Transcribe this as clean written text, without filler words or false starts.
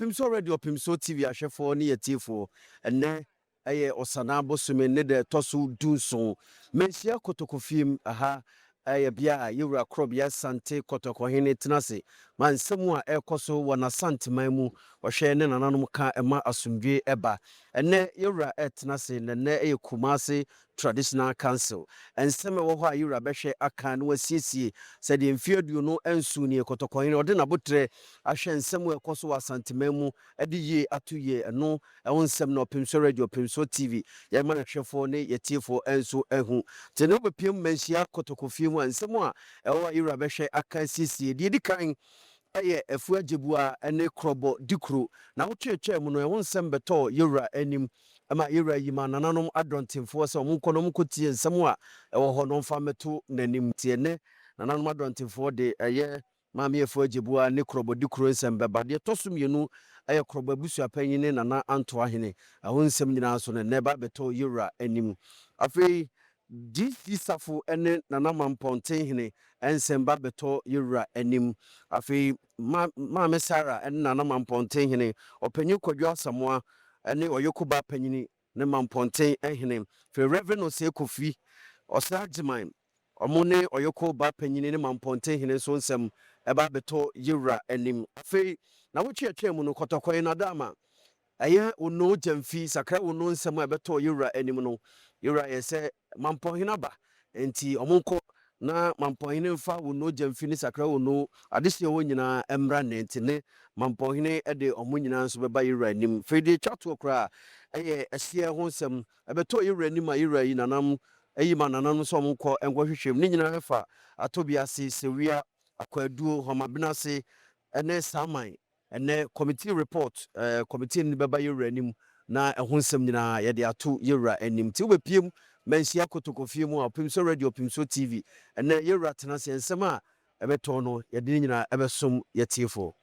Opemsuo radio Opemsuo TV ahwefo ne yetifo enne eye osana bosume ne de toso dunso menhia kotokofiem aha eye bia yewura Krobo ya sante kotokohene tenase mansemu a ekoso wona santeman mu ohwe ne nananom ka ema asumdwe eba enne yewura tenase ne eye Kumase Traditional Council enseme wo ho a yewura behwe aka no wasiesie se de mfiedu no ensu ne kotokohene ode na botre ahwe nsemu ekoso wa santeman mu ede ye atoye eno ewo nsem na Opemsuo radio Opemsuo TV ya ma hwefo ne yetifo ensu ehu tene obepiem menhia kotokofiem nsemu a ewo yewura behwe aka siesie de dikan eye Afia Gyabua ene Krobo Dikro na wotwetwe mu no ewo nsem beto yewura anim ama yewura yima nananom adontemfo se omunkonom kotie nsem a ewo ho no mfa meto nanim tie ne nananom adontemfo de eye Mami Afia Gyabua ne Krobo Dikro nsem beba de tosomienu eye Krobo busua panyine nana anto ahene ewo nsem nyina so ne neba beto yewura anim afei DC safo ene nana mamponten hene ensemba beto yewura anim afei ma Sara ene nana mamponten hene opanyu kwadwa samoa ene oyokuba panyini ne mamponten hene fe Reverend Osekofi Osajiman omune oyokuba panyini ne mamponten hene so nsem eba beto yewura anim afei na wochiatwa mu no kotokoy na dama aye ono jamfi Sakora Wonoo nsem ebeto yewura anim no yewura yese mampohina ba enti omonko na mampohine mfa Wonoo jamfi ni Sakora Wonoo adehye wo nyina emra nenti ne mampohine ede omonyina nso beba yewura anim fedi twato kra eye ehye ho nsem ebeto yewura anim a yewura yi nanam ayi ma nanam so omonko engohwehwem ni nyina hefa atobiase sewia akwaduo homabinase ene saman ene committee report committee ni beba yewura anim na ehun nsem nyina ye de ato yewura anim ti wobepiem menhia kotokofie mu a Opemsuo radio Opemsuo TV ene yewura tenase nsem a ebeto no ye de nyina ebesom yetifo